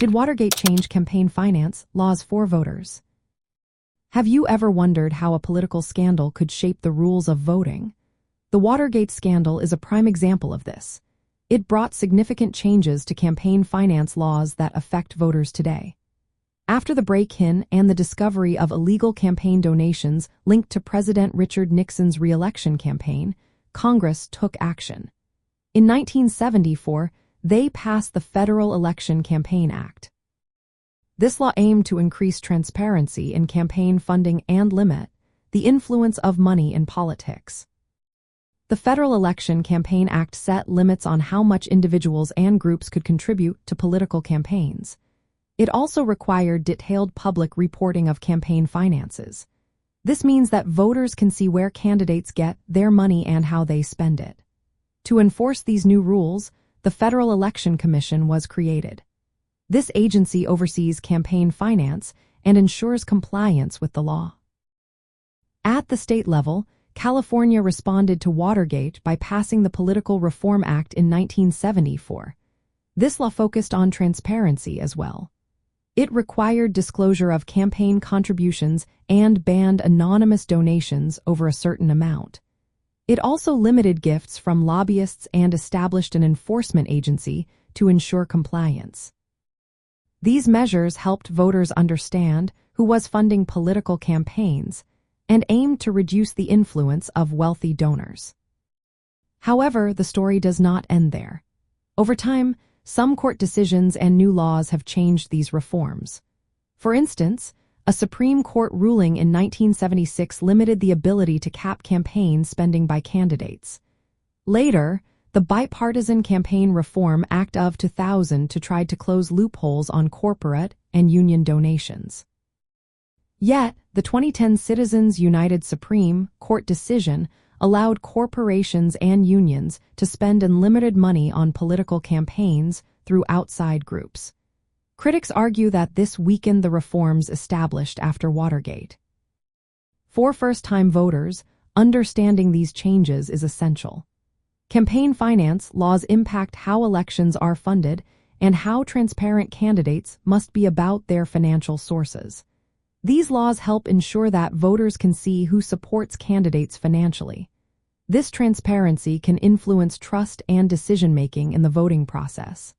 Did Watergate change campaign finance laws for voters? Have you ever wondered how a political scandal could shape the rules of voting? The Watergate scandal is a prime example of this. It brought significant changes to campaign finance laws that affect voters today. After the break-in and the discovery of illegal campaign donations linked to President Richard Nixon's re-election campaign, Congress took action. In 1974, they passed the Federal Election Campaign Act. This law aimed to increase transparency in campaign funding and limit the influence of money in politics. The Federal Election Campaign Act set limits on how much individuals and groups could contribute to political campaigns. It also required detailed public reporting of campaign finances. This means that voters can see where candidates get their money and how they spend it. To enforce these new rules, the Federal Election Commission was created. This agency oversees campaign finance and ensures compliance with the law. At the state level, California responded to Watergate by passing the Political Reform Act in 1974. This law focused on transparency as well. It required disclosure of campaign contributions and banned anonymous donations over a certain amount. It also limited gifts from lobbyists and established an enforcement agency to ensure compliance. These measures helped voters understand who was funding political campaigns and aimed to reduce the influence of wealthy donors. However, the story does not end there. Over time, some court decisions and new laws have changed these reforms. For instance, a Supreme Court ruling in 1976 limited the ability to cap campaign spending by candidates. Later, the Bipartisan Campaign Reform Act of 2000 tried to close loopholes on corporate and union donations. Yet, the 2010 Citizens United Supreme Court decision allowed corporations and unions to spend unlimited money on political campaigns through outside groups. Critics argue that this weakened the reforms established after Watergate. For first-time voters, understanding these changes is essential. Campaign finance laws impact how elections are funded and how transparent candidates must be about their financial sources. These laws help ensure that voters can see who supports candidates financially. This transparency can influence trust and decision-making in the voting process.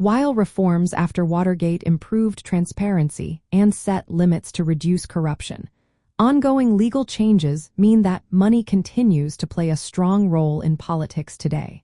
While reforms after Watergate improved transparency and set limits to reduce corruption, ongoing legal changes mean that money continues to play a strong role in politics today.